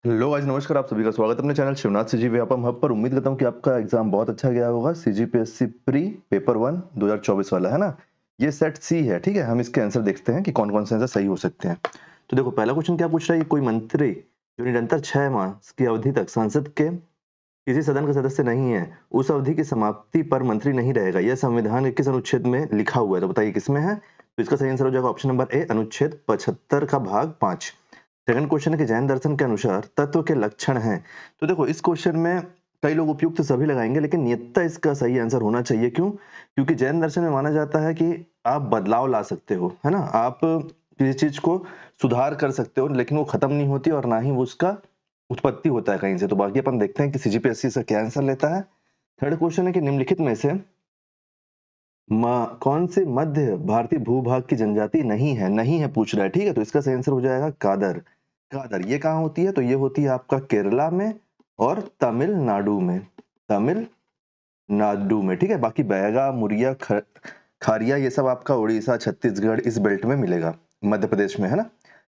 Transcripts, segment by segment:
Hello guys, नमस्कार। आप सभी का स्वागत है अपने channel Shivnath CG Vyapam hub पर। उम्मीद करता हूँ कि आपका एग्जाम बहुत अच्छा गया होगा। सीजीपीएससी प्री पेपर 1 2024 वाला है ना। ये सेट सी है, ठीक है। हम इसके आंसर देखते हैं कि कौन कौन से आंसर सही हो सकते हैं। तो देखो, पहला क्वेश्चन क्या पूछ रहा है, कोई मंत्री जो निरंतर 6 माह की अवधि तक संसद के किसी सदन का सदस्य नहीं है, उस अवधि की समाप्ति पर मंत्री नहीं रहेगा। यह संविधान के किस अनुच्छेद में लिखा हुआ है? तो बताइए किसमें है। तो इसका सही आंसर हो जाएगा ऑप्शन नंबर ए, अनुच्छेद 75 का भाग 5। सेकंड क्वेश्चन है कि जैन दर्शन के अनुसार तत्व के लक्षण हैं। तो देखो, इस क्वेश्चन में कई लोग उपयुक्त सभी लगाएंगे, लेकिन नियतता इसका सही आंसर होना चाहिए। क्यों? क्योंकि जैन दर्शन में माना जाता है कि आप बदलाव ला सकते हो, है ना। आप किसी चीज को सुधार कर सकते हो, लेकिन वो खत्म नहीं होती और ना ही वो उसका उत्पत्ति होता है कहीं से। तो बाकी अपन देखते हैं कि सीजीपीएससी से क्या आंसर लेता है। थर्ड क्वेश्चन है कि निम्नलिखित में से कौन से मध्य भारतीय भूभाग की जनजाति नहीं है पूछ रहा है, ठीक है। तो इसका सही आंसर हो जाएगा कादर। कादर ये कहाँ होती है? तो ये होती है आपका केरला में और तमिलनाडु में। तमिलनाडु में, ठीक है। बाकी बैगा, मुरिया, खारिया ये सब आपका उड़ीसा, छत्तीसगढ़ इस बेल्ट में मिलेगा, मध्य प्रदेश में, है ना।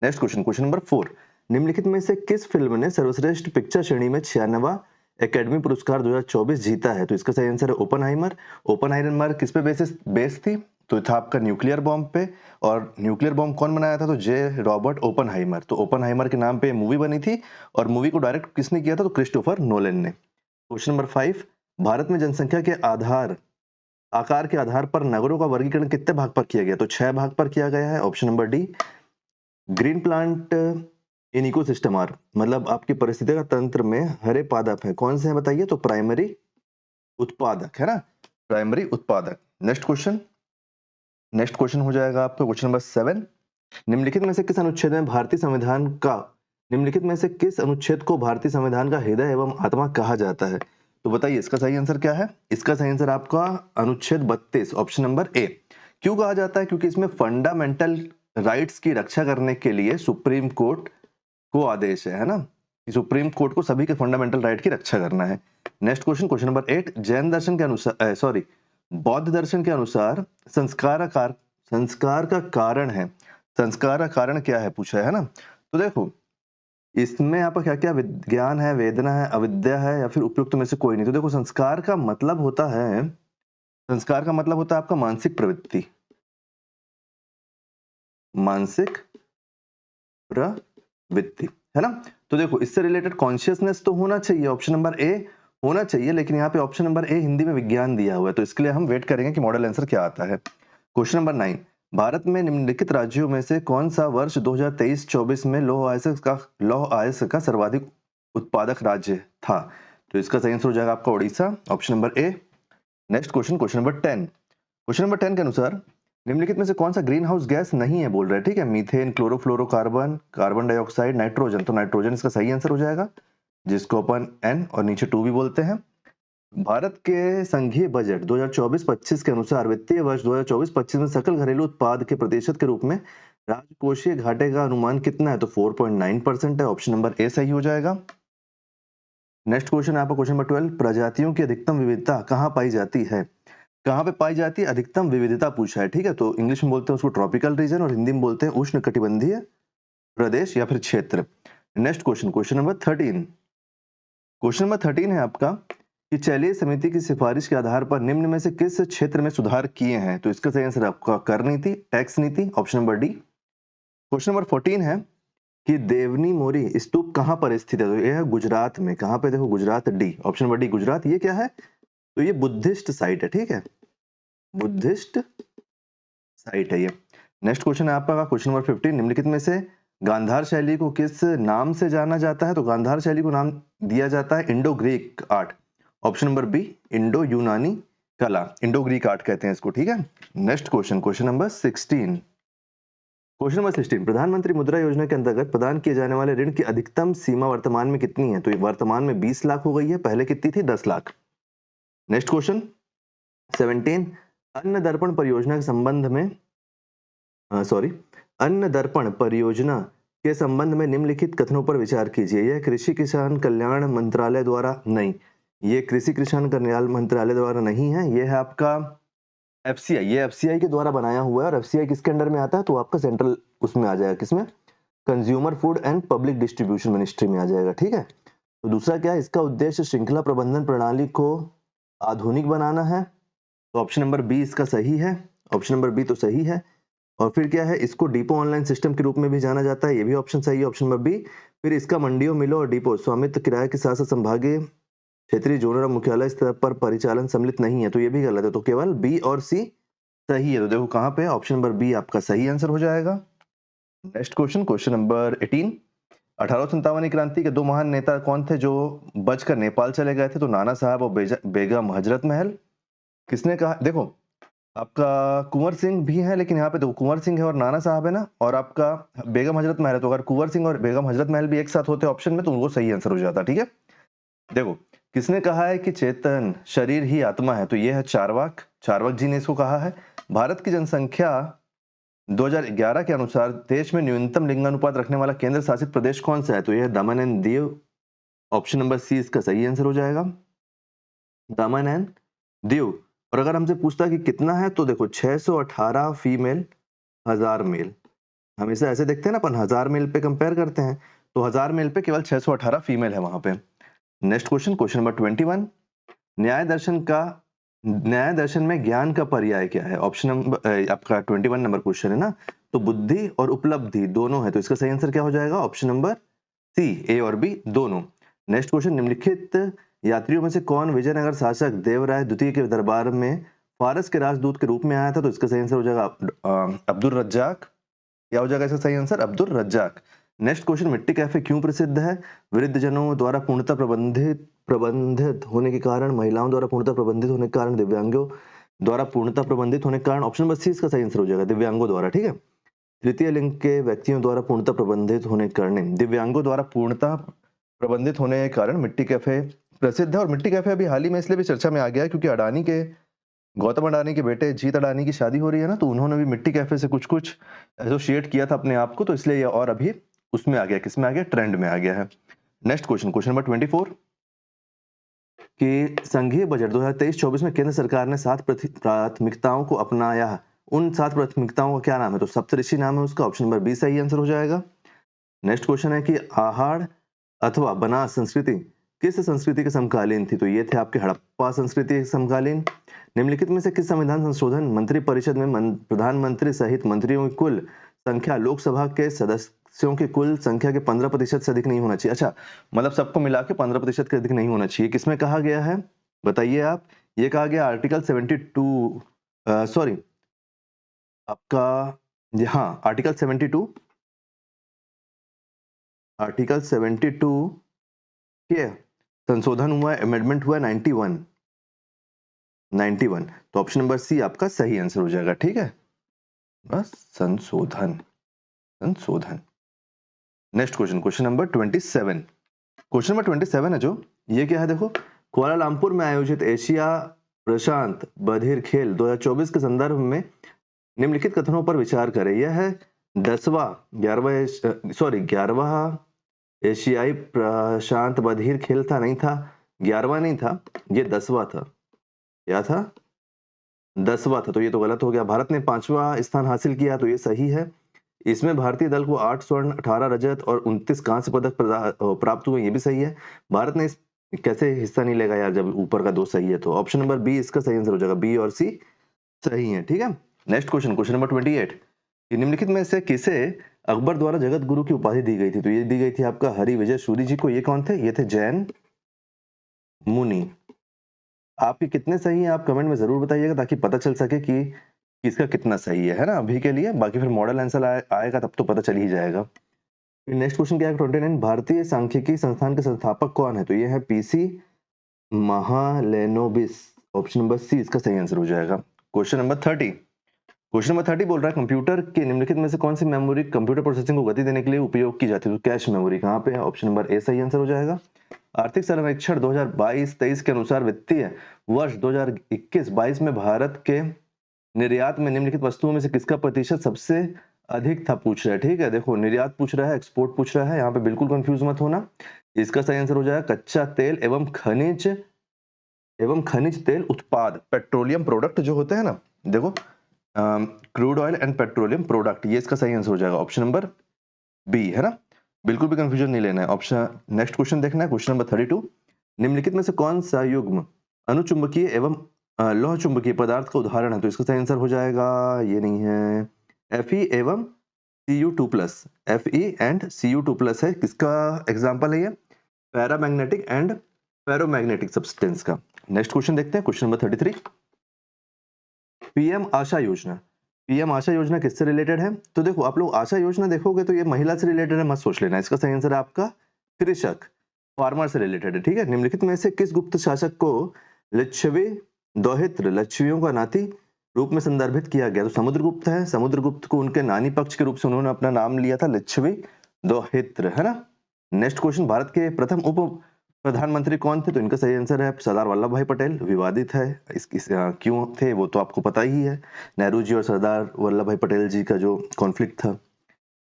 Next question, question number 4। निम्नलिखित में से किस फिल्म ने सर्वश्रेष्ठ पिक्चर श्रेणी में 96वां एकेडमी पुरस्कार 2024 जीता है? तो इसका सही आंसर है ओपनहाइमर। ओपनहाइमर किस पे बेस थी? तो था आपका न्यूक्लियर बॉम्ब पे। और न्यूक्लियर बॉम्ब कौन बनाया था? तो जे रॉबर्ट ओपनहाइमर। तो ओपनहाइमर के नाम पे मूवी बनी थी और मूवी को डायरेक्ट किसने किया था? तो क्रिस्टोफर नोलन ने। Question number 5। भारत में जनसंख्या के आकार के आधार पर नगरों का वर्गीकरण कितने भाग पर किया गया? तो 6 भाग पर किया गया है, option number D. Green plant in ecosystem are, मतलब आपकी परिस्थितिक तंत्र में हरे पादप है, कौन से हैं बताइए? तो प्राइमरी उत्पादक, है ना, प्राइमरी उत्पादक। नेक्स्ट क्वेश्चन हो जाएगा आपका क्वेश्चन नंबर 7। निम्नलिखित में से किस अनुच्छेद में भारतीय संविधान का निम्नलिखित में से किस अनुच्छेद को भारतीय संविधान का हृदय एवं आत्मा कहा जाता है? तो बताइए इसका सही आंसर क्या है। इसका सही आंसर आपका अनुच्छेद 32, ऑप्शन नंबर ए। क्यों कहा जाता है? क्योंकि इसमें फंडामेंटल राइट्स की रक्षा करने के लिए सुप्रीम कोर्ट को आदेश है ना, कि सुप्रीम कोर्ट को सभी के फंडामेंटल राइट की रक्षा करना है। Next question, question number 8। Jain दर्शन के अनुसार बौद्ध दर्शन के अनुसार संस्कार का कारण है। संस्कार का कारण क्या है पूछा है ना। तो देखो, इसमें आपका क्या क्या विज्ञान है, वेदना है, अविद्या है, या फिर उपयुक्त में से कोई नहीं। तो देखो, संस्कार का मतलब होता है आपका मानसिक प्रवृत्ति, मानसिक प्रवृत्ति, है ना। तो देखो, इससे रिलेटेड कॉन्शियसनेस तो होना चाहिए, ऑप्शन नंबर ए होना चाहिए, लेकिन यहाँ पे ऑप्शन नंबर ए हिंदी में विज्ञान दिया हुआ है, तो इसके लिए हम वेट करेंगे कि मॉडल आंसर क्या आता है। Question number 9। भारत में निम्नलिखित राज्यों में से कौन सा वर्ष 2023-24 में लौह अयस्क का सर्वाधिक उत्पादक राज्य था? तो इसका सही आंसर हो जाएगा आपका उड़ीसा, ऑप्शन नंबर ए। Next question, question number 10। Question number 10 के अनुसार निम्नलिखित में से कौन सा ग्रीन हाउस गैस नहीं है बोल रहे हैं, ठीक है। Methane, chlorofluorocarbon, carbon dioxide, nitrogen. तो नाइट्रोजन इसका सही आंसर हो जाएगा, जिसको अपन एन और नीचे 2 भी बोलते हैं। भारत के संघीय बजट 2024-25 के अनुसार वित्तीय वर्ष 2024-25 में सकल घरेलू उत्पाद के प्रतिशत के रूप में राजकोषीय घाटे का अनुमान कितना है? तो 4.9% है, ऑप्शन नंबर ए सही हो जाएगा। नेक्स्ट क्वेश्चन है आपका क्वेश्चन नंबर 12। प्रजातियों की अधिकतम विविधता कहाँ पाई जाती है? कहाँ पे पाई जाती है अधिकतम विविधता पूछा है, ठीक है। तो इंग्लिश में बोलते हैं उसको ट्रॉपिकल रीजन और हिंदी में बोलते हैं उष्ण कटिबंधीय प्रदेश या फिर क्षेत्र। Next question, question number 13। Question number 13 है आपका कि चलिए समिति की सिफारिश के आधार पर निम्न में से किस क्षेत्र में सुधार किए हैं? तो इसका सही आंसर आपका कर नीति, टैक्स नीति, option number D. Question number 14 है कि देवनी मोरी स्तूप कहाँ पर स्थित है? तो यह है गुजरात में। कहाँ पे? देखो, Gujarat, D, option number D Gujarat. ये क्या है? तो ये बुद्धिस्ट साइट है, ठीक है, बुद्धिस्ट साइट है ये। नेक्स्ट क्वेश्चन है आपका क्वेश्चन नंबर 15। निम्नलिखित में से गांधार शैली को किस नाम से जाना जाता है? तो गांधार शैली को नाम दिया जाता है Indo Greek art, option number B, Indo यूनानी कला, इंडो ग्रीक आर्ट कहते हैं इसको, ठीक है। Next question, question number 16। Question number 16। प्रधानमंत्री मुद्रा योजना के अंतर्गत प्रदान किए जाने वाले ऋण की अधिकतम सीमा वर्तमान में कितनी है? तो ये वर्तमान में 20 लाख हो गई है, पहले कितनी थी? 10 लाख। Next question 17। अन्न दर्पण परियोजना के संबंध में सॉरी अन्न दर्पण परियोजना के संबंध में निम्नलिखित कथनों पर विचार कीजिए। यह कृषि किसान कल्याण मंत्रालय द्वारा नहीं, ये कृषि किसान कल्याण मंत्रालय द्वारा नहीं है, ये है आपका एफसीआई। ये एफसीआई के द्वारा बनाया हुआ है, और एफसीआई किसके अंडर में आता है? तो आपका सेंट्रल उसमें आ जाएगा, किसमें? Consumer food and public distribution ministry में आ जाएगा, ठीक है। तो दूसरा क्या है, इसका उद्देश्य श्रृंखला प्रबंधन प्रणाली को आधुनिक बनाना है, तो ऑप्शन नंबर बी इसका सही है, ऑप्शन नंबर बी तो सही है। और फिर क्या है, इसको डिपो ऑनलाइन सिस्टम के रूप में भी जाना जाता है, ये भी ऑप्शन सही है, ऑप्शन नंबर बी। फिर इसका मंडियों, मिलों और डिपो स्वामित्व किराए के साथ साथ संभागीय, क्षेत्रीय, जोनल और मुख्यालय स्तर पर परिचालन सम्मिलित नहीं है, तो ये भी गलत है, तो केवल बी और सी सही है। तो देखो कहाँ पे ऑप्शन नंबर बी आपका सही आंसर हो जाएगा। Next question, question number 18। 1857 क्रांति के दो महान नेता कौन थे जो बचकर नेपाल चले गए थे? तो नाना साहब और बेगम हजरत महल। किसने कहा, देखो आपका कुंवर सिंह भी है, लेकिन यहाँ पे देखो कुंवर सिंह है और नाना साहब है ना, और आपका बेगम हजरत महल है, तो अगर कुंवर सिंह और बेगम हजरत महल भी एक साथ होते ऑप्शन में तो उनको सही आंसर हो जाता, ठीक है। देखो किसने कहा है कि चेतन शरीर ही आत्मा है? तो ये है चारवाक, चारवाक जी ने इसको कहा है। भारत की जनसंख्या 2011 के अनुसार देश में न्यूनतम लिंगानुपात रखने वाला केंद्र शासित प्रदेश कौन सा है? तो यह Daman and Diu, option number C इसका सही आंसर हो जाएगा, दमन एंड दीव। और अगर हमसे पूछता कि कितना है, तो देखो 618 फीमेल, 1000 मेल। हमेशा ऐसे देखते हैं ना अपन, 1000 मेल पे कंपेयर करते हैं, तो 1000 मेल पे केवल 618 फीमेल है वहां पे। Next question, question number 21। न्याय दर्शन में ज्ञान का पर्याय क्या है? ऑप्शन नंबर आपका 21 नंबर क्वेश्चन है ना, तो बुद्धि और उपलब्धि दोनों है, तो इसका सही आंसर क्या हो जाएगा? ऑप्शन नंबर सी, ए और बी दोनों। नेक्स्ट क्वेश्चन, निम्नलिखित यात्रियों में से कौन विजयनगर शासक देवराय द्वितीय के दरबार में फारस के राजदूत के रूप में आया था? तो इसका सही आंसर हो जाएगा अब्दुल रज्जाक। क्या हो जाएगा इसका सही answer? Abdul Razzaq. Next question, मिट्टी कैफे क्यों प्रसिद्ध है? वृद्धजनों द्वारा पूर्णतः प्रबंधित होने के कारण, महिलाओं द्वारा पूर्णतः प्रबंधित होने के कारण, दिव्यांगों द्वारा पूर्णतः प्रबंधित होने के कारण, ऑप्शन नंबर सी इसका सही आंसर हो जाएगा, दिव्यांगों द्वारा, ठीक है। तृतीय लिंग के व्यक्तियों द्वारा पूर्णतः प्रबंधित होने के कारण, दिव्यांगों द्वारा पूर्णतः प्रबंधित होने के कारण मिट्टी कैफे प्रसिद्ध है। और मिट्टी कैफे अभी हाल ही में इसलिए भी चर्चा में आ गया है क्योंकि गौतम अडानी के बेटे जीत अडानी की शादी हो रही है ना, तो उन्होंने भी मिट्टी कैफे से कुछ कुछ एसोसिएट किया था अपने आप को, तो इसलिए ये और अभी उसमें आ गया, किसमें आ गया? ट्रेंड में आ गया है। नेक्स्ट क्वेश्चन, क्वेश्चन नंबर 24 कि संघीय बजट 2023-24 में केंद्र सरकार ने 7 प्राथमिकताओं को अपनाया, उन 7 प्राथमिकताओं का क्या नाम है? तो सप्तऋषि नाम है उसका, ऑप्शन नंबर बी सही आंसर हो जाएगा। नेक्स्ट क्वेश्चन है कि आहार अथवा बनास संस्कृति किस संस्कृति के समकालीन थी? तो ये थे आपके हड़प्पा संस्कृति के समकालीन। निम्नलिखित में से किस संविधान संशोधन मंत्री परिषद में प्रधानमंत्री सहित मंत्रियों की कुल संख्या लोकसभा के सदस्यों की कुल संख्या के 15% से अधिक नहीं होना चाहिए? अच्छा, मतलब सबको मिला के 15% के अधिक नहीं होना चाहिए, किसमें कहा गया है बताइए आप? ये कहा गया आर्टिकल 72, सॉरी आपका, हाँ आर्टिकल 72, आर्टिकल 72 के संशोधन हुआ, अमेंडमेंट हुआ 91, तो ऑप्शन नंबर सी आपका सही आंसर हो जाएगा, ठीक है, बस संशोधन, संशोधन। Next question, question number 27। Question number 27 है जो, ये क्या है देखो, कुआलालंपुर में आयोजित एशिया प्रशांत बधिर खेल 2024 के संदर्भ में निम्नलिखित कथनों पर विचार करें। यह है 11वां एशियाई प्रशांत बधिर खेल था, नहीं था, 11वां नहीं था, ये 10वां था। क्या था? 10वां था, तो ये तो गलत हो गया। भारत ने 5वां स्थान हासिल किया, तो ये सही है। इसमें भारतीय दल को 8 स्वर्ण, 18 रजत और 29 कांस्य पदक प्राप्त हुए, ये भी सही है। भारत ने इस कैसे हिस्सा नहीं लेगा यार, जब ऊपर का 2 सही है, तो ऑप्शन नंबर बी इसका सही आंसर हो जाएगा, बी और सी सही है, ठीक है। Next question, question number 28। निम्नलिखित में से किसे अकबर द्वारा जगत गुरु की उपाधि दी गई थी? तो ये दी गई थी आपका हरि विजय सूरी जी को। ये कौन थे? ये थे जैन मुनि। आपके कितने सही हैं आप कमेंट में जरूर बताइएगा, ताकि पता चल सके कि किसका कितना सही है ना अभी के लिए। बाकी फिर मॉडल आंसर आएगा तब तो पता चल ही जाएगा। नेक्स्ट क्वेश्चन क्या है 29, भारतीय सांख्यिकी संस्थान के संस्थापक कौन है? तो ये है पीसी महालेनोबिस, ऑप्शन नंबर सी इसका सही आंसर हो जाएगा। क्वेश्चन नंबर 30, क्वेश्चन नंबर 30 बोल रहा है कंप्यूटर के निम्नलिखित में से कौन सी मेमोरी कंप्यूटर प्रोसेसिंग को गति देने के लिए उपयोग की जाती है? तो कैश मेमोरी कहाँ पे है? ऑप्शन नंबर ए सही आंसर हो जाएगा। आर्थिक सर्वेक्षण 2022-23 के अनुसार वित्तीय वर्ष 2021-22 में भारत के निर्यात में निम्नलिखित वस्तुओं में से किसका प्रतिशत सबसे अधिक था, पूछ रहा है, ठीक है। देखो निर्यात पूछ रहा है, एक्सपोर्ट पूछ रहा है, यहाँ पे बिल्कुल कंफ्यूज मत होना। इसका सही आंसर हो जाएगा कच्चा तेल एवं खनिज तेल उत्पाद, पेट्रोलियम प्रोडक्ट जो होते हैं ना, देखो crude oil and petroleum product, ये इसका सही आंसर हो जाएगा, ऑप्शन नंबर बी, है ना? बिल्कुल भी कंफ्यूजन नहीं लेना है। ऑप्शन नेक्स्ट क्वेश्चन देखना है, क्वेश्चन नंबर 32। निम्नलिखित में से कौन सा युग्म अनुचुंबकीय एवं लौह चुंबकीय पदार्थ का उदाहरण है? तो इसका सही आंसर हो जाएगा, ये नहीं है, Fe एवं Cu2+, Fe एंड Cu2+ है। किसका एग्जाम्पल है ये? पैरामैग्नेटिक एंड फेरोमैग्नेटिक सब्सटेंस का। नेक्स्ट क्वेश्चन देखते हैं, क्वेश्चन नंबर 33। पीएम आशा योजना, पीएम आशा योजना किससे रिलेटेड है? तो देखो आप लोग आशा योजना देखोगे तो ये महिला से रिलेटेड है, मत सोच लेना। इसका सही आंसर है आपका कृषक, फार्मर से रिलेटेड है, ठीक है। निम्नलिखित में से किस गुप्त शासक को लिच्छवी दौहित्र लच्छवियों का नाती रूप में संदर्भित किया गया? तो समुद्रगुप्त है। समुद्रगुप्त को उनके नानी पक्ष के रूप से उन्होंने अपना नाम लिया था लिच्छवी दौहित्र, है ना। नेक्स्ट क्वेश्चन, भारत के प्रथम उप प्रधानमंत्री कौन थे? तो इनका सही आंसर है सरदार वल्लभ भाई पटेल। विवादित है, क्यों थे वो तो आपको पता ही है, नेहरू जी और सरदार वल्लभ भाई पटेल जी का जो कॉन्फ्लिक्ट था।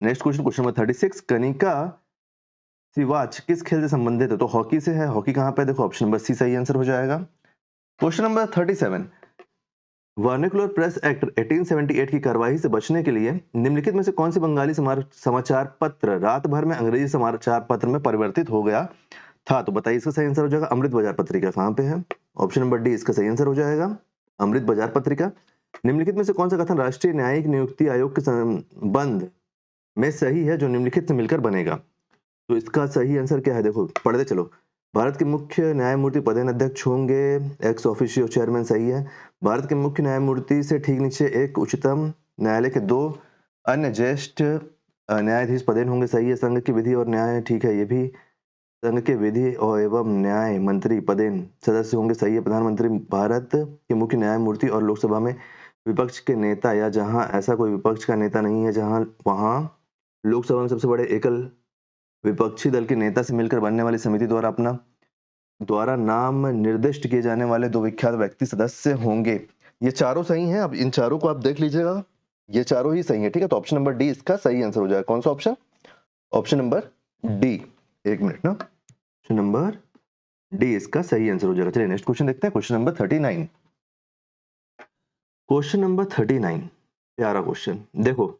Next question, question number 36। Kanika Siwach किस खेल से संबंधित है? तो हॉकी से है। हॉकी कहाँ पे? देखो ऑप्शन नंबर सी सही आंसर हो जाएगा। Question number 37। Vernacular press act 1878 की कार्रवाई से बचने के लिए निम्नलिखित में से कौन सी बंगाली समाचार पत्र रात भर में अंग्रेजी समाचार पत्र में परिवर्तित हो गया था? तो बताइए इसका सही आंसर हो जाएगा अमृत बाजार पत्रिका। कहां पे है? ऑप्शन नंबर डी इसका सही आंसर हो जाएगा अमृत बाजार पत्रिका। निम्नलिखित में से कौन सा कथन राष्ट्रीय न्यायिक नियुक्ति आयोग के संबंध में सही है जो निम्नलिखित से मिलकर बनेगा? तो इसका सही आंसर क्या है? देखो पढ़ते चलो। भारत के मुख्य न्यायमूर्ति पदेन अध्यक्ष होंगे एक्स ऑफिशियो चेयरमैन, सही है। भारत के मुख्य न्यायमूर्ति से ठीक नीचे एक उच्चतम न्यायालय के 2 अन्य ज्येष्ठ न्यायाधीश पदेन होंगे, सही है। संघ की विधि और न्याय, ठीक है, ये भी संघ के विधि और एवं न्याय मंत्री पदेन सदस्य होंगे, सही है। प्रधानमंत्री भारत के मुख्य न्यायमूर्ति और लोकसभा में विपक्ष के नेता, या जहां ऐसा कोई विपक्ष का नेता नहीं है जहां वहां लोकसभा में सबसे बड़े एकल विपक्षी दल के नेता से मिलकर बनने वाली समिति द्वारा नाम निर्दिष्ट किए जाने वाले 2 विख्यात व्यक्ति सदस्य होंगे। ये चारों सही हैं। अब इन चारों को आप देख लीजिएगा, ये चारों ही सही है, ठीक है। तो ऑप्शन नंबर डी इसका सही आंसर हो जाएगा। कौन सा ऑप्शन? Option number D. एक मिनट ना, ऑप्शन नंबर डी इसका सही आंसर हो जाएगा। चलिए नेक्स्ट क्वेश्चन देखते हैं, क्वेश्चन नंबर 39। क्वेश्चन नंबर 39 प्यारा क्वेश्चन। देखो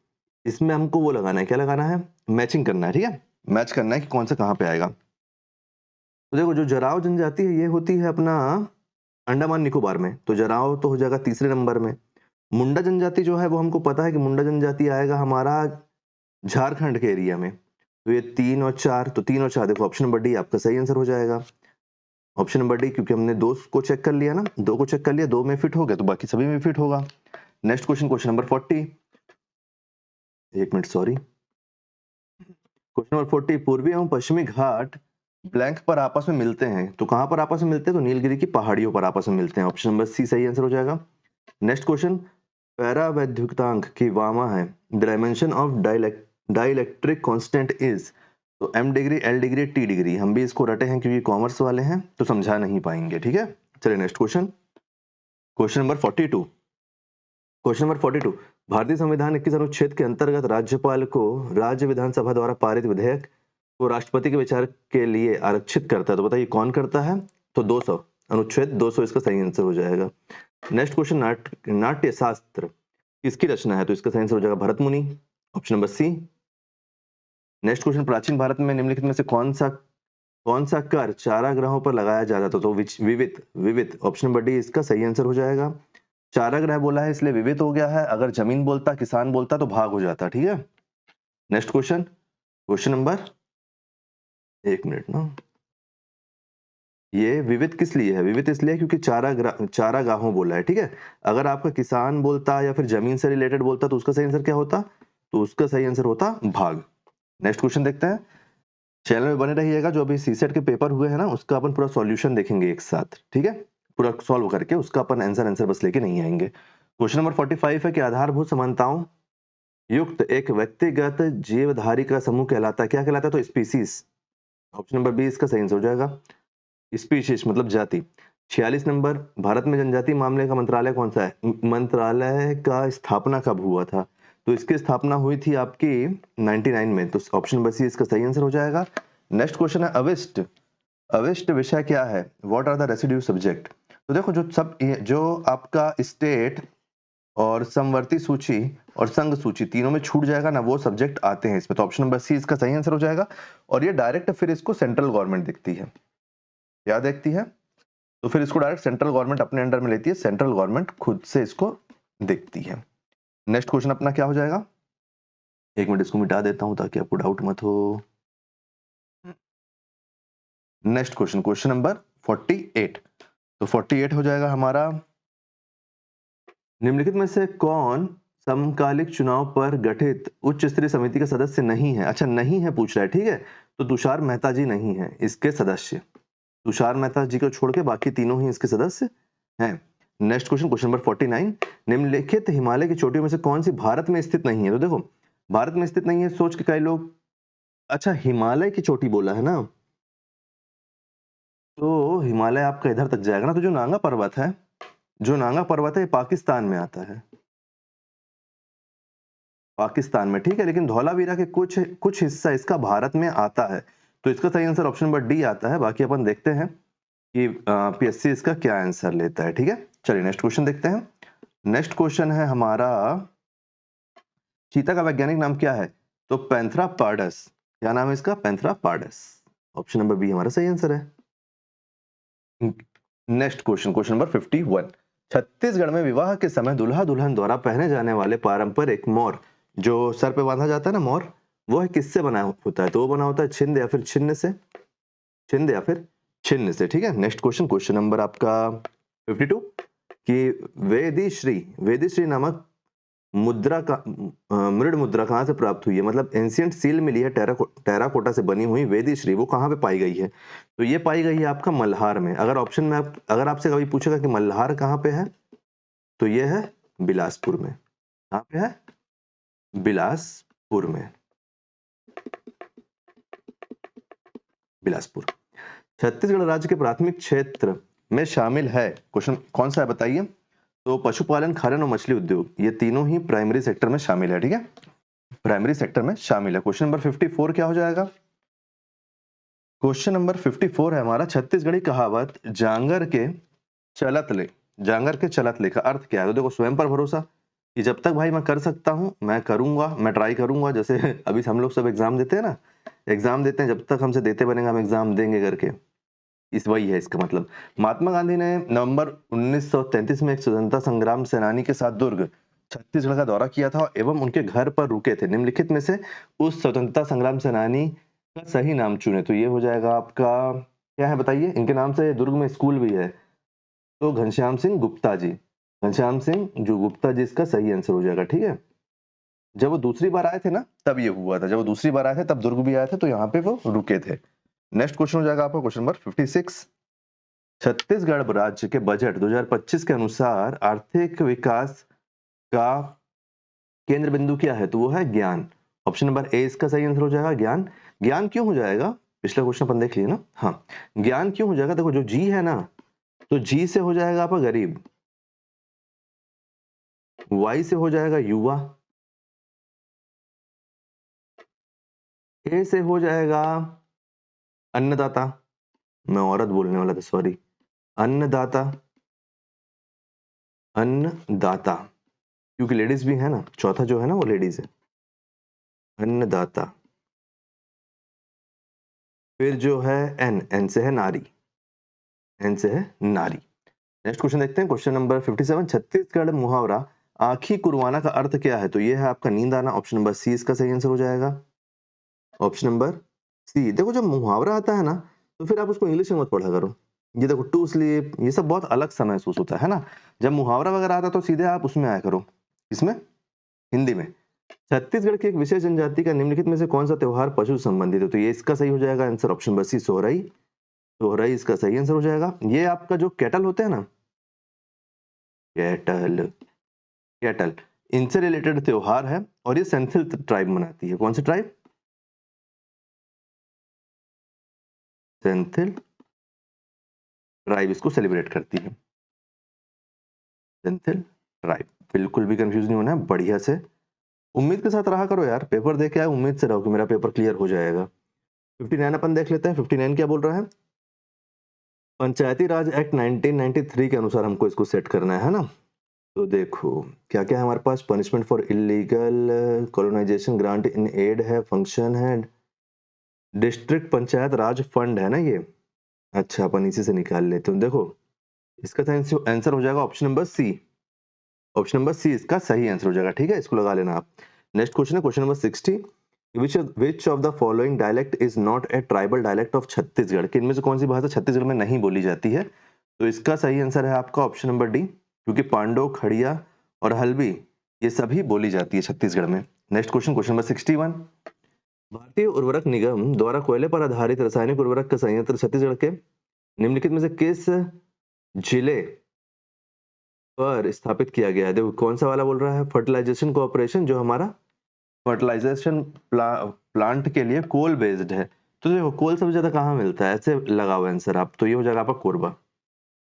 इसमें हमको वो लगाना है, क्या लगाना है? मैचिंग करना है, ठीक है। मैच करना है कि कौन सा कहां पे आएगा। तो देखो जो जराव जनजाति है ये होती है अपना अंडमान निकोबार में, तो जराव तो हो जाएगा तीसरे नंबर में। मुंडा जनजाति जो है वो हमको पता है कि मुंडा जनजाति आएगा हमारा झारखंड के एरिया में। तो ये 3 और 4, तो 3 और 4 देखो ऑप्शन नंबर डी आपका सही आंसर हो जाएगा। ऑप्शन नंबर डी, क्योंकि हमने 2 को चेक कर लिया ना, 2 को चेक कर लिया, 2 में फिट हो गया तो बाकी सभी में फिट होगा। Next question, question number 40। एक मिनट सॉरी, क्वेश्चन नंबर 40। पूर्वी एवं पश्चिमी घाट ब्लैंक पर आपस में मिलते हैं, तो कहां पर आपस में मिलते हैं? तो नीलगिरी की पहाड़ियों पर आपस में मिलते हैं। ऑप्शन नंबर सी सही आंसर हो जाएगा। नेक्स्ट क्वेश्चन, पैरावैद्युतांक की वामा है, the dimension of dielectric constant is. तो M degree, L degree, T degree. हम भी इसको रटे हैं क्योंकि कॉमर्स वाले हैं तो समझा नहीं पाएंगे, ठीक है। चलिए next question, question number 42। Question number 42। भारतीय संविधान 21 अनुच्छेद के अंतर्गत राज्यपाल को राज्य विधानसभा द्वारा पारित विधेयक को राष्ट्रपति के विचार के लिए आरक्षित करता है, तो बताइए कौन करता है? तो 200, अनुच्छेद 200 इसका सही आंसर हो जाएगा। नेक्स्ट क्वेश्चन, नाट्य शास्त्र किसकी रचना है? तो इसका सही आंसर हो जाएगा Bharat Muni, option number C. Next question, प्राचीन भारत में निम्नलिखित में से कौन सा कर चारागाहों पर लगाया जाता था? तो विविध, ऑप्शन नंबर डी इसका सही आंसर हो जाएगा। चारागाह बोला है इसलिए विविध हो गया है, अगर जमीन बोलता, किसान बोलता तो भाग हो जाता, ठीक है। नेक्स्ट क्वेश्चन, क्वेश्चन नंबर, एक मिनट ना, ये विविध किस लिए है? विविध इसलिए क्योंकि चारागाहों बोला है, ठीक है। अगर आपका किसान बोलता या फिर जमीन से रिलेटेड बोलता तो उसका सही आंसर क्या होता? तो उसका सही आंसर होता भाग। नेक्स्ट क्वेश्चन देखते हैं। चैनल में बने रहिएगा, जो अभी सीसेट के पेपर हुए हैं ना उसका अपन पूरा सॉल्यूशन देखेंगे एक साथ, ठीक है। पूरा सॉल्व करके उसका अपन आंसर बस लेके नहीं आएंगे। क्वेश्चन नंबर 45 है कि आधारभूत समानताओं युक्त एक व्यक्तिगत जीवधारी का समूह कहलाता है, क्या कहलाता है? तो स्पीसीज, ऑप्शन नंबर बी इसका सही आंसर हो जाएगा। स्पीशीज मतलब जाति। 46 नंबर, भारत में जनजाति मामले का मंत्रालय कौन सा है? मंत्रालय का स्थापना कब हुआ था? तो इसकी स्थापना हुई थी आपकी 99 में, तो ऑप्शन नंबर सी इसका सही आंसर हो जाएगा। नेक्स्ट क्वेश्चन है अविष्ट। अविष्ट विषय क्या है? What are the residue subject? तो देखो जो आपका स्टेट और समवर्ती सूची और संघ सूची तीनों में छूट जाएगा ना, वो सब्जेक्ट आते हैं इसमें। तो ऑप्शन नंबर सी इसका सही आंसर हो जाएगा। और ये डायरेक्ट फिर इसको सेंट्रल गवर्नमेंट देखती है। क्या देखती है? तो फिर इसको डायरेक्ट सेंट्रल गवर्नमेंट अपने अंडर में लेती है, सेंट्रल गवर्नमेंट खुद से इसको देखती है। नेक्स्ट क्वेश्चन अपना क्या हो जाएगा? एक मिनट इसको मिटा देता हूं ताकि आपको डाउट मत हो। Next question, question number 48। तो 48 हो जाएगा हमारा, निम्नलिखित में से कौन समकालिक चुनाव पर गठित उच्च स्तरीय समिति का सदस्य नहीं है? अच्छा, नहीं है पूछ रहा है, ठीक है। तो तुषार मेहता जी नहीं है इसके सदस्य। तुषार मेहता जी को छोड़ के बाकी तीनों ही इसके सदस्य हैं। नेक्स्ट क्वेश्चन, क्वेश्चन नंबर 49, निम्नलिखित हिमालय की चोटियों में से कौन सी भारत में स्थित नहीं है? तो देखो, भारत में स्थित नहीं है सोच के कई लोग, अच्छा हिमालय की चोटी बोला है ना, तो हिमालय आपका इधर तक जाएगा ना। तो जो नांगा पर्वत है, जो नांगा पर्वत है, ये पाकिस्तान में आता है, पाकिस्तान में, ठीक है। लेकिन धौलावीरा के कुछ कुछ हिस्सा इसका भारत में आता है। तो इसका सही आंसर ऑप्शन नंबर डी आता है। बाकी अपन देखते हैं कि पीएससी इसका क्या आंसर लेता है, ठीक है। चलिए नेक्स्ट क्वेश्चन देखते हैं। नेक्स्ट क्वेश्चन है हमारा, चीता का वैज्ञानिक नाम क्या है? तो पैंथरा पार्डस। क्या नाम है इसका? Panthera pardus. Option number B हमारा सही आंसर है। Next question, question number 51, Chhattisgarh में विवाह के समय दुल्हा दुल्हन द्वारा पहने जाने वाले पारंपरिक मोर, जो सर पे बांधा जाता है ना मोर, वो है किससे बना होता है? तो वो बना होता है छिंद या फिर छिन्न से, छिंद या फिर छिन्न से, ठीक है। नेक्स्ट क्वेश्चन, क्वेश्चन नंबर आपका 52, कि वेदी श्री नामक मुद्रा का मृद मुद्रा कहाँ से प्राप्त हुई है? मतलब एंशियंट सील मिली है टेराकोटा से बनी हुई वेदी श्री, वो कहाँ पे पाई गई है? तो ये पाई गई है आपका मल्हार में। अगर ऑप्शन में अगर आपसे कभी पूछेगा कि मल्हार कहाँ पे है, तो ये है बिलासपुर में। कहाँ पे है? बिलासपुर में, बिलासपुर। छत्तीसगढ़ राज्य के प्राथमिक क्षेत्र में शामिल है, क्वेश्चन कौन सा है बताइए? तो पशुपालन, खाद्यान्न और मछली उद्योग, ये तीनों ही प्राइमरी सेक्टर में शामिल है, ठीक है, प्राइमरी सेक्टर में शामिल है। क्वेश्चन नंबर 54 क्या हो जाएगा? क्वेश्चन नंबर 54 है हमारा, छत्तीसगढ़ी कहावत जांगर के चलत ले, जांगर के चलत ले का अर्थ क्या है? तो देखो, स्वयं पर भरोसा, कि जब तक भाई मैं कर सकता हूं मैं करूंगा, मैं ट्राई करूंगा। जैसे अभी हम लोग सब एग्जाम देते हैं ना, एग्जाम देते हैं, जब तक हमसे देते बनेगा हम एग्जाम देंगे करके, इस वही है इसका मतलब। महात्मा गांधी ने नवंबर 1933 में एक स्वतंत्रता संग्राम सेनानी के साथ दुर्ग, छत्तीसगढ़ का दौरा किया था एवं उनके घर पर रुके थे। निम्नलिखित में से उस स्वतंत्रता संग्राम सेनानी का सही नाम चुने। तो ये हो जाएगा आपका, क्या है बताइए? इनके नाम से दुर्ग में स्कूल भी है। तो घनश्याम सिंह गुप्ता जी, घनश्याम सिंह जो गुप्ता जी इसका सही आंसर हो जाएगा, ठीक है। जब वो दूसरी बार आए थे ना, तब ये हुआ था। जब वो दूसरी बार आए थे तब दुर्ग भी आए थे, तो यहाँ पे वो रुके थे। नेक्स्ट क्वेश्चन हो जाएगा आपका, क्वेश्चन नंबर 56, छत्तीसगढ़ राज्य के बजट 2025 के अनुसार आर्थिक विकास का केंद्र बिंदु क्या है? तो वो है ज्ञान। ऑप्शन नंबर ए इसका सही आंसर हो जाएगा, ज्ञान। ज्ञान क्यों हो जाएगा? पिछला क्वेश्चन अपन देख लिए ना, हाँ। ज्ञान क्यों हो जाएगा? देखो, जो जी है ना, तो जी से हो जाएगा आपका गरीब, वाई से हो जाएगा युवा, ए से हो जाएगा अन्नदाता, मैं औरत बोलने वाला था, सॉरी, अन्नदाता, अन्नदाता, क्योंकि लेडीज भी है ना, चौथा जो है ना वो लेडीज है, अन्नदाता। फिर जो है एन, एन से है नारी, एन से है नारी। नेक्स्ट क्वेश्चन देखते हैं, क्वेश्चन नंबर 57, छत्तीसगढ़ मुहावरा आंखी कुरवाना का अर्थ क्या है? तो ये है आपका नींद आना। ऑप्शन नंबर सी इसका सही आंसर हो जाएगा, ऑप्शन नंबर सी। देखो, जब मुहावरा आता है ना, तो फिर आप उसको इंग्लिश में मत पढ़ा करो। ये देखो, टू स्लीप, ये सब बहुत अलग सा महसूस होता है ना। जब मुहावरा वगैरह आता है तो सीधे आप उसमें आया करो, इसमें, हिंदी में। छत्तीसगढ़ की एक विशेष जनजाति का निम्नलिखित में से कौन सा त्योहार पशु संबंधित है? तो ये इसका सही हो जाएगा answer, option number C, Sohrai. Sohrai इसका सही आंसर हो जाएगा। ये आपका जो कैटल होते हैं ना, कैटल, कैटल, इनसे रिलेटेड त्योहार है और ये सेंथिल ट्राइब मनाती है। कौन सी ट्राइब? सेंथिल ट्राइब इसको सेलिब्रेट करती है, सेंथिल ट्राइब। बिल्कुल भी कंफ्यूज नहीं होना है, बढ़िया से उम्मीद के साथ रहा करो यार, पेपर दे के आए, उम्मीद से रहो कि मेरा पेपर क्लियर हो जाएगा। 59 अपन देख लेते हैं। 59 क्या बोल रहा है? पंचायती राज एक्ट 1993 के अनुसार हमको इसको सेट करना है ना। तो देखो क्या क्या है हमारे पास, punishment for illegal colonisation grant in aid है, फंक्शन है, डिस्ट्रिक्ट पंचायत राज फंड है ना ये। अच्छा अपन इसी से निकाल लेते हैं। देखो इसका आंसर हो जाएगा option number C. Option number C इसका सही आंसर हो जाएगा, ठीक है, इसको लगा लेना आप। नेक्स्ट क्वेश्चन है question number 60, which of the following dialect is not a tribal dialect of Chhattisgarh, कि इनमें से कौन सी भाषा छत्तीसगढ़ में नहीं बोली जाती है। तो इसका सही आंसर है आपका ऑप्शन नंबर डी, क्योंकि पांडो, खड़िया और हल्बी ये सभी बोली जाती है छत्तीसगढ़ में। नेक्स्ट क्वेश्चन क्वेश्चन नंबर 61, भारतीय उर्वरक निगम द्वारा कोयले पर आधारित रासायनिक उर्वरक का संयंत्र छत्तीसगढ़ के निम्नलिखित में से किस जिले पर स्थापित किया गया है। देखो कौन सा वाला बोल रहा है, फर्टिलाइजेशन कोऑपरेशन, जो हमारा फर्टिलाइजेशन प्लांट के लिए कोल बेस्ड है। तो देखो कोल सबसे ज्यादा कहाँ मिलता है, ऐसे लगाओ आंसर आप, तो ये हो जाएगा आपका कोरबा।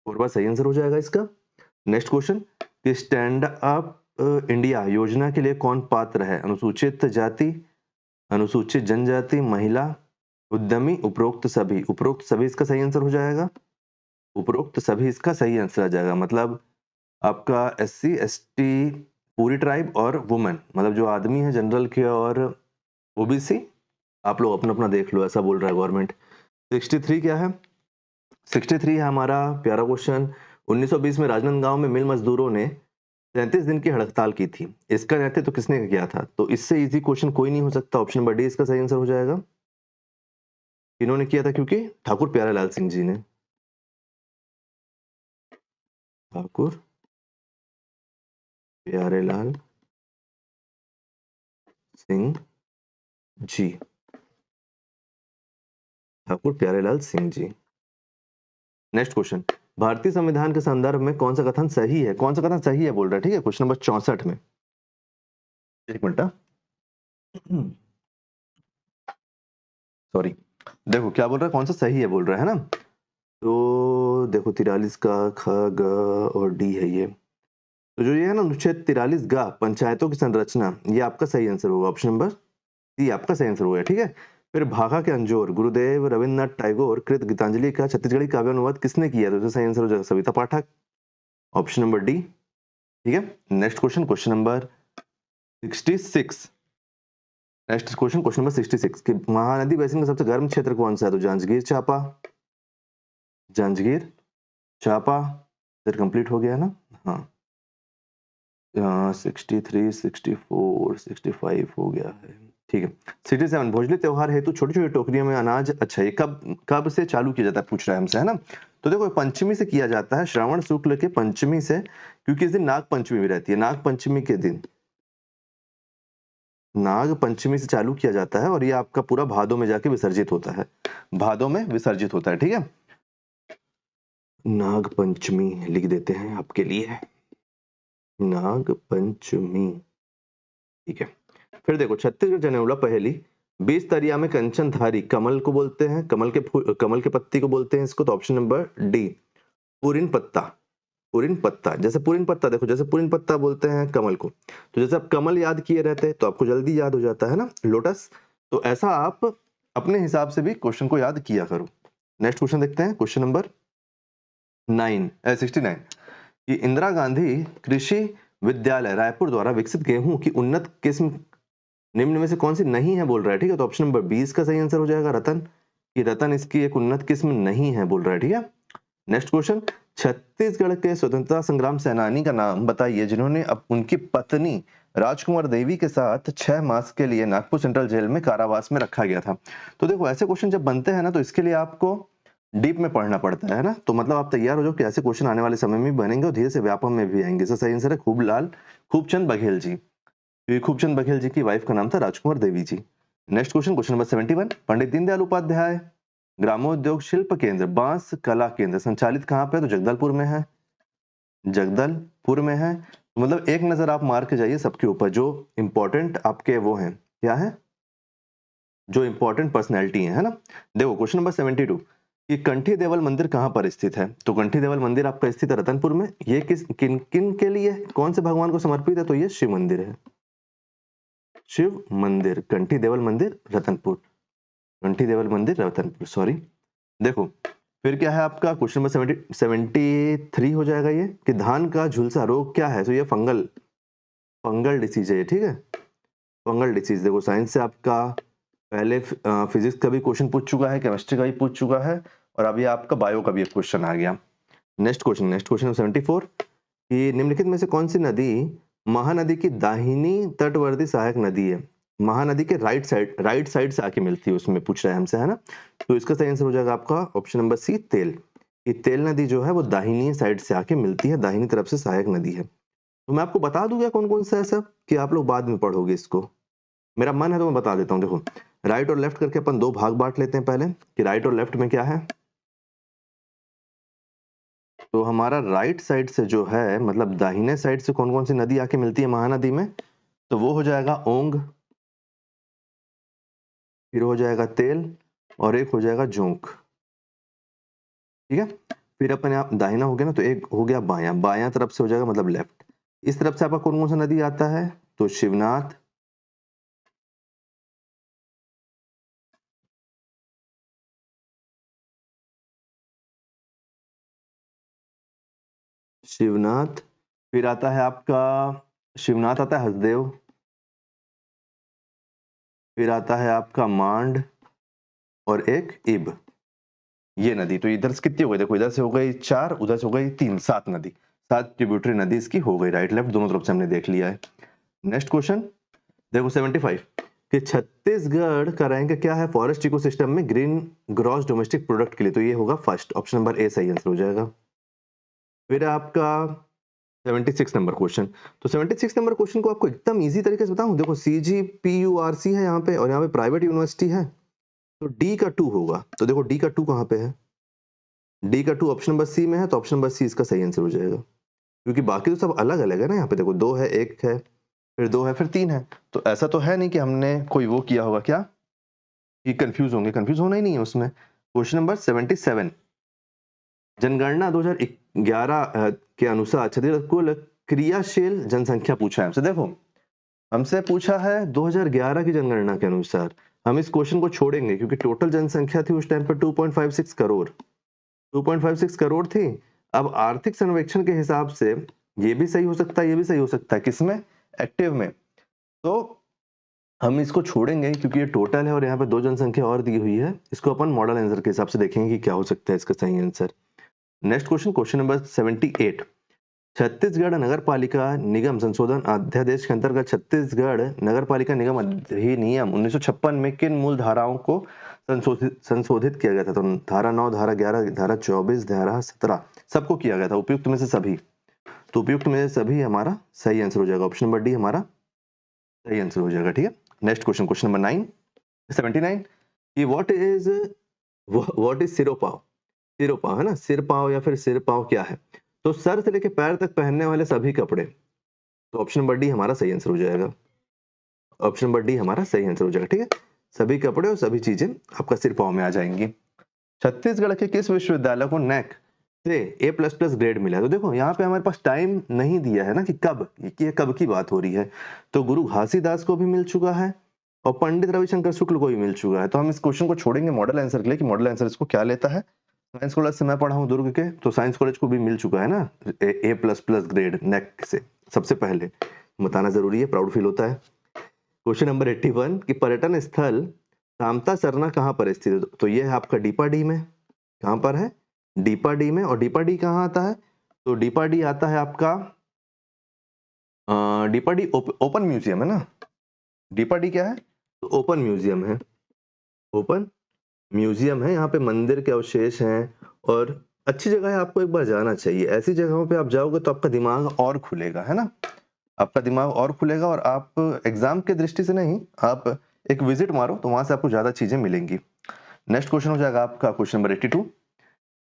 कोरबा सही आंसर हो जाएगा इसका। नेक्स्ट क्वेश्चन कि स्टैंड अप इंडिया योजना के लिए कौन पात्र है, अनुसूचित जाति, अनुसूचित जनजाति, महिला, उद्यमी, उपरोक्त सभी। उपरोक्त सभी इसका सही आंसर हो जाएगा। उपरोक्त सभी इसका सही आंसर आ जाएगा, मतलब आपका SC ST पूरी ट्राइब और वुमेन, मतलब जो आदमी है जनरल के और OBC, आप लोग अपना अपना देख लो, ऐसा बोल रहा है गवर्नमेंट। 63 क्या है, 63 है हमारा प्यारा क्वेश्चन। 1920 में राजनांदगांव में मिल मजदूरों ने 33 दिन की हड़ताल की थी, इसका नेतृत्व तो किसने किया था। तो इससे इजी क्वेश्चन कोई नहीं हो सकता, ऑप्शन नंबर डी इसका सही आंसर हो जाएगा। इन्होंने किया था क्योंकि ठाकुर प्यारेलाल सिंह जी ने, ठाकुर प्यारेलाल सिंह जी, ठाकुर प्यारेलाल सिंह जी। नेक्स्ट क्वेश्चन, भारतीय संविधान के संदर्भ में कौन सा कथन सही है, कौन सा कथन सही है बोल रहा है, ठीक है, क्वेश्चन नंबर 64 में। एक मिनट, सॉरी, देखो क्या बोल रहा है, कौन सा सही है बोल रहा है ना। तो देखो 43 का ख ग और डी है ये, तो जो ये है ना अनुच्छेद 43 ग पंचायतों की संरचना, ये आपका सही आंसर होगा, ऑप्शन नंबर सी आपका सही आंसर होगा, ठीक है। फिर भाखा के अंजोर गुरुदेव रविन्द्रनाथ टैगोर कृत गीतांजलि का छत्तीसगढ़ी काव्य अनुवाद किसने किया, तो सही आंसर हो जाएगा सविता पाठक, ऑप्शन नंबर डी, ठीक है। Next question question number 66, next question question number 66 कि महानदी बेसिन का सबसे गर्म क्षेत्र कौन सा है, तो जांजगीर चांपा, जांजगीर चांपा, फिर कंप्लीट हो गया ना। हाँ 63 64 65 हो गया है, ठीक है। 67 भोजली त्योहार हेतु छोटी छोटी टोकरियों में अनाज, अच्छा ये कब कब से चालू किया जाता है पूछ रहा है हमसे, है ना। तो देखो पंचमी से किया जाता है, श्रावण शुक्ल के पंचमी से, क्योंकि इस दिन नाग पंचमी भी रहती है, नाग पंचमी के दिन नाग पंचमी से चालू किया जाता है और ये आपका पूरा भादों में जाके विसर्जित होता है, भादों में विसर्जित होता है, ठीक है। नाग पंचमी लिख देते हैं आपके लिए, नाग पंचमी, ठीक है। फिर देखो छत्तीसगढ़ जनेऊला पहेली, 20 तरिया में कंचनधारी कमल को बोलते हैं, कमल के पत्ती को बोलते हैं इसको, तो ऑप्शन नंबर डी पुरिन पत्ता, पुरिन पत्ता, जैसे पुरिन पत्ता, देखो जैसे पुरिन पत्ता बोलते हैं कमल को, तो जैसे आप कमल याद किए रहते हैं तो आपको जल्दी याद हो जाता है ना लोटस, तो ऐसा आप अपने हिसाब से भी क्वेश्चन को याद किया करो। नेक्स्ट क्वेश्चन देखते हैं क्वेश्चन नंबर 69 कि इंदिरा गांधी कृषि विद्यालय रायपुर द्वारा विकसित गेहूं की उन्नत किस्म निम्न में से कौन सी नहीं है बोल रहा है, ठीक है। तो ऑप्शन नंबर 20 का सही आंसर हो जाएगा रतन, कि रतन इसकी एक उन्नत किस्म नहीं है बोल रहा है, ठीक है। नेक्स्ट क्वेश्चन, छत्तीसगढ़ के स्वतंत्रता संग्राम सेनानी का नाम बताइए जिन्होंने अब उनकी पत्नी राजकुमार देवी के साथ 6 मास के लिए नागपुर सेंट्रल जेल में कारावास में रखा गया था। तो देखो ऐसे क्वेश्चन जब बनते हैं ना तो इसके लिए आपको डीप में पढ़ना पड़ता है ना, तो मतलब आप तैयार हो जाओ कि ऐसे क्वेश्चन आने वाले समय में भी बनेंगे और धीरे से व्यापम में भी आएंगे। इसका सही आंसर है खूबचंद बघेल जी, क्योंकि खूबचंद बघेल जी की वाइफ का नाम था राजकुमार देवी जी। Next question question number 71, Pandit Deendayal Upadhyay ग्रामोद्योग शिल्प केंद्र बांस कला केंद्र संचालित कहाँ पे, तो जगदलपुर में है, जगदलपुर में है। मतलब एक नजर आप मार के जाइए सबके ऊपर, जो इंपॉर्टेंट आपके वो हैं, क्या है, जो इंपॉर्टेंट पर्सनैलिटी है ना। देखो क्वेश्चन नंबर 72 कि कंठी देवल मंदिर कहाँ पर स्थित है, तो कंठी देवल मंदिर आपका स्थित है रतनपुर में। ये किस किन किन के लिए, कौन से भगवान को समर्पित है, तो ये शिव मंदिर है, शिव मंदिर, कंठी देवल मंदिर रतनपुर, कंठी देवल मंदिर रतनपुर, सॉरी। देखो फिर क्या है आपका क्वेश्चन नंबर 73 हो जाएगा ये, कि धान का झुलसा रोग क्या है? तो ये फंगल डिसीज है, ठीक है, फंगल डिसीज। देखो साइंस से आपका पहले फिजिक्स का भी क्वेश्चन पूछ चुका है, केमिस्ट्री का भी पूछ चुका है, और अभी आपका बायो का भी एक क्वेश्चन आ गया। नेक्स्ट क्वेश्चन 74, कि निम्नलिखित में से कौन सी नदी महानदी की दाहिनी तटवर्ती सहायक नदी है? महानदी के राइट साइड से आके मिलती है, उसमें पूछ रहा है हमसे, है ना। तो इसका सही आंसर हो जाएगा आपका ऑप्शन नंबर सी, तेल। ये तेल नदी जो है वो दाहिनी साइड से आके मिलती है, दाहिनी तरफ से सहायक नदी है। तो मैं आपको बता दूं क्या कौन कौन सा है सब, कि आप लोग बाद में पढ़ोगे इसको? मेरा मन है तो मैं बता देता हूँ। देखो राइट और लेफ्ट करके अपन दो भाग बांट लेते हैं पहले, कि राइट और लेफ्ट में क्या है। तो हमारा राइट साइड से जो है, मतलब दाहिने साइड से कौन कौन सी नदी आके मिलती है महानदी में, तो वो हो जाएगा ओंग, फिर हो जाएगा तेल, और एक हो जाएगा जोंक, ठीक है। फिर अपन यहाँ दाहिना हो गया ना, तो एक हो गया बायां, बायां तरफ से हो जाएगा मतलब लेफ्ट। इस तरफ से आपका कौन कौन सा नदी आता है? तो शिवनाथ, शिवनाथ, फिर आता है आपका शिवनाथ, आता है हसदेव, फिर आता है आपका मांड, और एक इब, ये नदी। तो इधर से कितनी हो गई? देखो इधर से हो गई 4, उधर से हो गई 3, 7 नदी, 7 ट्रिब्यूटरी नदी इसकी हो गई, राइट लेफ्ट दोनों तरफ से हमने देख लिया है। नेक्स्ट क्वेश्चन देखो 75, कि छत्तीसगढ़ का रैंक क्या है फॉरेस्ट इकोसिस्टम में ग्रीन ग्रॉस डोमेस्टिक प्रोडक्ट के लिए? तो ये होगा फर्स्ट, ऑप्शन नंबर ए सही आंसर हो जाएगा। फिर आपका 76 नंबर क्वेश्चन। तो 76 नंबर क्वेश्चन को आपको एकदम इजी तरीके से बताऊं। देखो CGPURC है यहाँ पे, और यहाँ पे प्राइवेट यूनिवर्सिटी है, तो डी का 2 होगा। तो देखो डी का 2 कहाँ पे है? डी का 2 ऑप्शन नंबर सी में है, तो ऑप्शन नंबर सी इसका सही आंसर हो जाएगा, क्योंकि बाकी तो सब अलग अलग है ना। यहाँ पे देखो 2 है, 1 है, फिर 2 है, फिर 3 है। तो ऐसा तो है नहीं कि हमने कोई वो किया होगा क्या, कि कंफ्यूज होंगे, कंफ्यूज होना ही नहीं है उसमें। क्वेश्चन नंबर 77, जनगणना 2011 के अनुसार छत्तीसगढ़ कुल क्रियाशील जनसंख्या पूछा है हमसे। देखो हमसे पूछा है 2011 की जनगणना के अनुसार। हम इस क्वेश्चन को छोड़ेंगे, क्योंकि टोटल जनसंख्या थी उस टाइम पर 2.56 करोड़, 2.56 करोड़ थी। अब आर्थिक सर्वेक्षण के हिसाब से ये भी सही हो सकता है, ये भी सही हो सकता है, किसमें? एक्टिव में। तो हम इसको छोड़ेंगे, क्योंकि ये टोटल है और यहाँ पे 2 जनसंख्या और दी हुई है। इसको अपन मॉडल आंसर के हिसाब से देखेंगे कि क्या हो सकता है इसका सही answer. Next question number 78, Chhattisgarh नगर पालिका निगम संशोधन अध्यादेश के अंतर्गत छत्तीसगढ़ नगर पालिका निगम अधिनियम 1956 में किन मूल धाराओं को संशोधित किया गया था? तो धारा 9, धारा 11, धारा 24, धारा 17, सबको किया गया था, उपयुक्त में से सभी। तो उपयुक्त में से सभी हमारा सही आंसर हो जाएगा, ऑप्शन नंबर डी हमारा सही आंसर हो जाएगा, ठीक है। नेक्स्ट क्वेश्चन नंबर 79, कि व्हाट इज सिरोपाव? सिरोपाव है ना, सिरपाव या फिर सिरपाव क्या है? तो सर से लेके पैर तक पहनने वाले सभी कपड़े। तो ऑप्शन नंबर डी हमारा सही आंसर हो जाएगा, ऑप्शन नंबर डी हमारा सही आंसर हो जाएगा, ठीक है। सभी कपड़े और सभी चीजें आपका सिरपाव में आ जाएंगी। छत्तीसगढ़ के किस विश्वविद्यालय को नैक से A++ ग्रेड मिला? तो देखो यहाँ पे हमारे पास टाइम नहीं दिया है ना, कि कब, कि ये कब की बात हो रही है। तो गुरु घासीदास को भी मिल चुका है, और पंडित रविशंकर शुक्ल को भी मिल चुका है। तो हम इस क्वेश्चन को छोड़ेंगे मॉडल आंसर के लिए, कि मॉडल आंसर इसको क्या लेता है। साइंस कॉलेज से मैं पढ़ा हूँ दुर्ग के, तो साइंस कॉलेज को भी मिल चुका है ना A++ ग्रेड नैक से, सबसे पहले बताना जरूरी है, प्राउड फील होता है। क्वेश्चन नंबर 81, कि पर्यटन स्थल कामता सरना कहाँ पर स्थित है? तो ये है आपका डीपाडी में। कहाँ पर है? डीपाडी में। और डीपाडी कहाँ आता है? तो डीपाडी आता है आपका डीपाडी ओपन म्यूजियम है ना। डीपाडी क्या है? तो ओपन म्यूजियम है, ओपन म्यूजियम है। यहाँ पे मंदिर के अवशेष हैं, और अच्छी जगह है, आपको एक बार जाना चाहिए। ऐसी जगहों पे आप जाओगे तो आपका दिमाग और खुलेगा, है ना, आपका दिमाग और खुलेगा। और आप एग्जाम के दृष्टि से नहीं, आप एक विजिट मारो, तो वहां से आपको ज्यादा चीजें मिलेंगी। नेक्स्ट क्वेश्चन हो जाएगा आपका क्वेश्चन नंबर 82,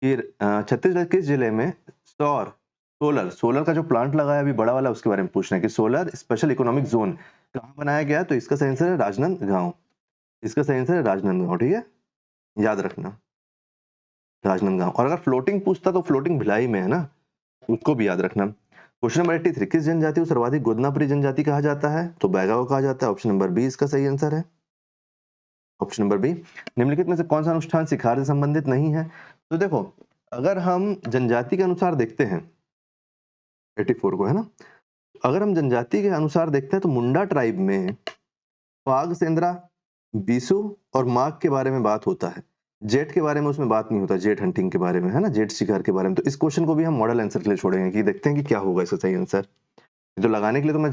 कि छत्तीसगढ़ किस जिले में सोलर का जो प्लांट लगाया अभी बड़ा वाला, उसके बारे में पूछना है, कि सोलर स्पेशल इकोनॉमिक जोन कहाँ बनाया गया? तो इसका सही आंसर है राजनांदगांव, इसका सही आंसर है राजनांदगांव, ठीक है, याद रखना राजनांदगांव। और अगर फ्लोटिंग पूछता तो फ्लोटिंग भिलाई में है ना, उसको भी याद रखना। क्वेश्चन नंबर 83, किस जनजाति को सर्वाधिक गोदनापुरी जनजाति कहा जाता है? तो बैगा को कहा जाता है, ऑप्शन नंबर बी इसका सही आंसर है, ऑप्शन नंबर बी। निम्नलिखित में से कौन सा अनुष्ठान शिकार से संबंधित नहीं है? तो देखो, अगर हम जनजाति के अनुसार देखते हैं 84 को, है ना, अगर हम जनजाति के अनुसार देखते हैं तो मुंडा ट्राइब में पाग सेंद्रा, बीसू और माघ के बारे में बात होता है। जेठ के बारे में उसमें बात नहीं होता, जेठ हंटिंग के बारे में, है ना, जेठ शिकार के बारे में। तो इस क्वेश्चन को भी हम मॉडल आंसर के लिए छोड़ेंगे कि देखते हैं कि क्या होगा इसका सही आंसर। तो लगाने के लिए तो मैं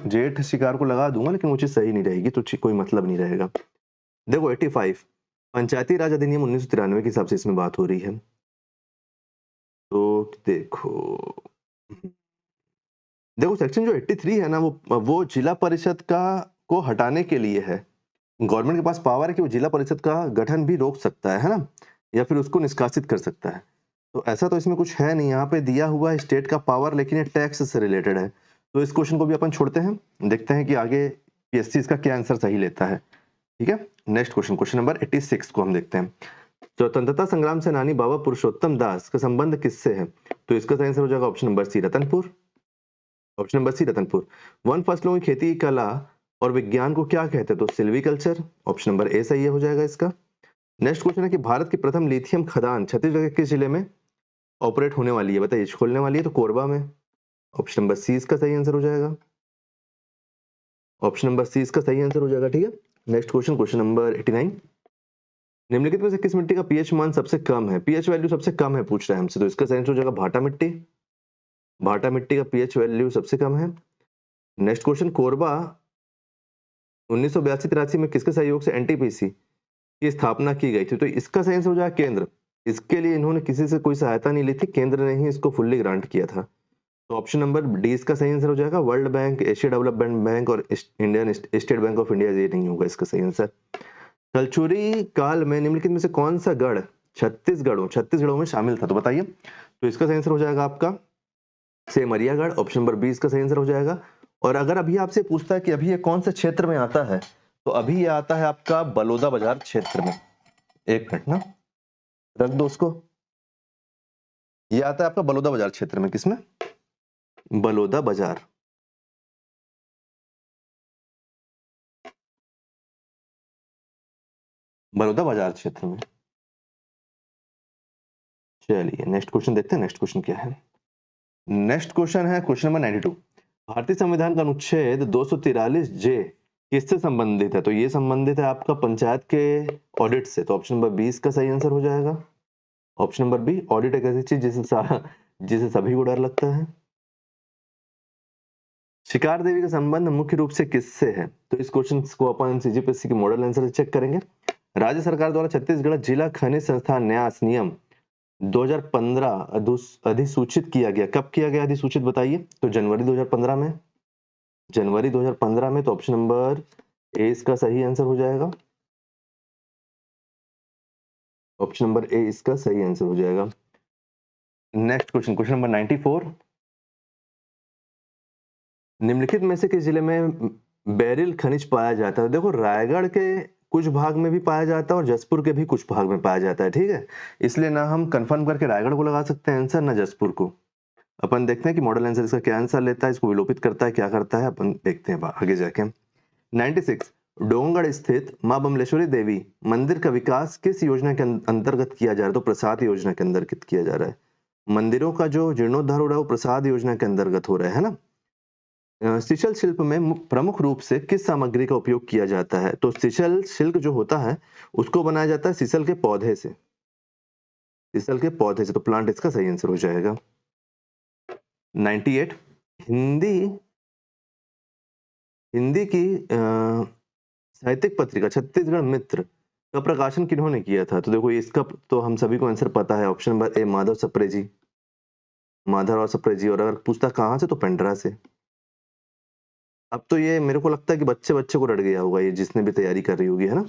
जेठ शिकार को लगा दूंगा, लेकिन वो चीज सही नहीं रहेगी, तो कोई मतलब नहीं रहेगा। देखो 85 पंचायती राज अधिनियम 1993 के हिसाब से इसमें बात हो रही है। तो देखो देखो सेक्शन जो 83 है ना, वो जिला परिषद का को हटाने के लिए है। गवर्नमेंट के पास पावर है कि वो जिला परिषद का गठन भी रोक सकता है ना, या फिर उसको निष्कासित कर सकता है। तो ऐसा तो इसमें कुछ है नहीं, यहाँ पे दिया हुआ है स्टेट का पावर, लेकिन ये टैक्स से रिलेटेड है। तो इस क्वेश्चन को भी अपन छोड़ते हैं, देखते हैं कि आगे पीएससी इसका क्या आंसर सही लेता है। ठीक है, नेक्स्ट क्वेश्चन, क्वेश्चन नंबर 86 को हम देखते हैं। स्वतंत्रता संग्राम सेनानी बाबा पुरुषोत्तम दास का संबंध किससे है? तो इसका सही आंसर हो जाएगा option number C, Ratanpur. Option number C, Ratanpur. वन फसलों की खेती की कला और विज्ञान को क्या कहते हैं? तो सिल्वीकल्चर। ऑप्शन नंबर ए सही हो जाएगा इसका। नेक्स्ट क्वेश्चन है कि भारत की प्रथम लिथियम खदान छत्तीसगढ़ के किस जिले में ऑपरेट होने वाली है? बताइए, खोलने वाली है तो कोरबा में। ऑप्शन नंबर सी इसका सही आंसर हो जाएगा। ऑप्शन नंबर सी इसका सही आंसर हो जाएगा। ठीक है, नेक्स्ट क्वेश्चन, क्वेश्चन नंबर 89। निम्नलिखित में से किस मिट्टी का पीएच मान सबसे कम है? पीएच वैल्यू सबसे कम है पूछ रहा है हमसे, तो इसका सही आंसर हो जाएगा भाटा मिट्टी। भाटा मिट्टी का पीएच वैल्यू सबसे कम है। नेक्स्ट क्वेश्चन, कोरबा 1982-83 में किसके सहयोग से एनटीपीसी की स्थापना की गई थी? तो इसका सही आंसर हो जाएगा केंद्र। इसके लिए इन्होंने किसी से कोई सहायता नहीं ली थी, केंद्र ने ही इसको फुल्ली ग्रांट किया था। तो ऑप्शन नंबर डी इसका सही आंसर हो जाएगा। World bank, Asia development bank और Indian state bank of India, ये नहीं होगा इसका सही आंसर। कलचुरी काल में निम्नलिखित में से कौन सा गढ़ छत्तीसगढ़ों में शामिल था? तो बताइए। तो इसका सही आंसर हो जाएगा आपका सेमरियागढ़। ऑप्शन नंबर बी इसका सही आंसर हो जाएगा। और अगर अभी आपसे पूछता है कि अभी ये कौन से क्षेत्र में आता है, तो अभी ये आता है आपका बलौदा बाजार क्षेत्र में। एक मिनट ना, रख दो उसको। ये आता है आपका बलौदा बाजार क्षेत्र में। किसमें? बलौदा बाजार। बलौदा बाजार क्षेत्र में। चलिए नेक्स्ट क्वेश्चन देखते हैं, नेक्स्ट क्वेश्चन क्या है। नेक्स्ट क्वेश्चन है क्वेश्चन नंबर 92। भारतीय संविधान का अनुच्छेद 243 जे किससे संबंधित है? तो ये संबंधित है आपका पंचायत के ऑडिट से। तो ऑप्शन नंबर बी इसका सही आंसर हो जाएगा। ऑप्शन नंबर बी, ऑडिट एक ऐसी चीज जिसे सभी को डर लगता है। शिकार देवी का संबंध मुख्य रूप से किससे है? तो इस क्वेश्चन को अपन सीजीपीएससी के मॉडल आंसर से चेक करेंगे। राज्य सरकार द्वारा छत्तीसगढ़ जिला खनिज संस्थान न्यास नियम 2015 अधिसूचित किया गया। कब किया गया अधिसूचित? बताइए। तो जनवरी 2015 में। जनवरी 2015 में। तो ऑप्शन नंबर ए इसका सही आंसर हो जाएगा। ऑप्शन नंबर ए इसका सही आंसर हो जाएगा। Next question, question number 94। निम्नलिखित में से किस जिले में बेरिल खनिज पाया जाता है? देखो, रायगढ़ के कुछ भाग में भी पाया जाता है और जसपुर के भी कुछ भाग में पाया जाता है। ठीक है, इसलिए ना हम कंफर्म करके रायगढ़ को लगा सकते हैं आंसर, ना जसपुर को। अपन देखते हैं कि मॉडल आंसर इसका क्या आंसर लेता है, इसको विलोपित करता है, क्या करता है, अपन देखते हैं आगे जाके। 96 डोंगढ़ स्थित मां बमलेश्वरी देवी मंदिर का विकास किस योजना के अंतर्गत किया जा रहा है? तो प्रसाद योजना के अंतर्गत किया जा रहा है। मंदिरों का जो जीर्णोद्धार हो रहा है वो प्रसाद योजना के अंतर्गत हो रहा है ना। सिशल शिल्प में प्रमुख रूप से किस सामग्री का उपयोग किया जाता है? तो सिशल शिल्प जो होता है उसको बनाया जाता है सिसल के पौधे से। सिसल के पौधे से, तो प्लांट इसका सही आंसर हो जाएगा। 98 हिंदी हिंदी की साहित्यिक पत्रिका छत्तीसगढ़ मित्र का प्रकाशन किन्होंने किया था? तो देखो, इसका तो हम सभी को आंसर पता है। Option number A, Madhav Sapre ji. Madhavrao Sapre ji. और अगर पूछता कहां से, तो पेंड्रा से। अब तो ये मेरे को लगता है कि बच्चे बच्चे को रट गया होगा, ये जिसने भी तैयारी कर रही होगी, है ना।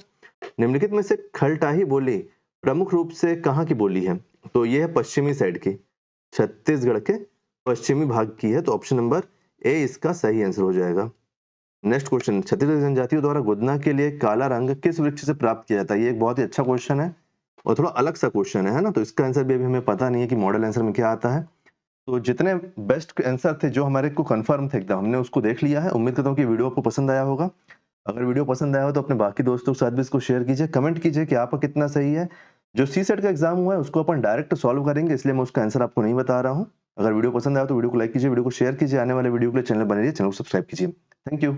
निम्नलिखित में से खलटाही बोली प्रमुख रूप से कहाँ की बोली है? तो ये है पश्चिमी साइड की, छत्तीसगढ़ के पश्चिमी भाग की है। तो ऑप्शन नंबर ए इसका सही आंसर हो जाएगा। नेक्स्ट क्वेश्चन, छत्तीसगढ़ जनजातियों द्वारा गोदना के लिए काला रंग किस वृक्ष से प्राप्त किया जाता है? ये एक बहुत ही अच्छा क्वेश्चन है और थोड़ा अलग सा क्वेश्चन है ना। तो इसका आंसर भी अभी हमें पता नहीं है कि मॉडल आंसर में क्या आता है। तो जितने बेस्ट आंसर थे जो हमारे को कंफर्म थे एकदम, हमने उसको देख लिया है। उम्मीद करता हूँ कि वीडियो आपको पसंद आया होगा। अगर वीडियो पसंद आया हो तो अपने बाकी दोस्तों के साथ भी इसको शेयर कीजिए, कमेंट कीजिए कि आपका कितना सही है। जो सी सेट का एग्जाम हुआ है उसको अपन डायरेक्ट सॉल्व करेंगे, इसलिए मैं उसका आंसर आपको नहीं बता रहा हूँ। अगर वीडियो पसंद आया तो वीडियो को लाइक कीजिए, वीडियो को शेयर कीजिए, आने वाले वीडियो के लिए चैनल बने रहिए, चैनल को सब्सक्राइब कीजिए। Thank you.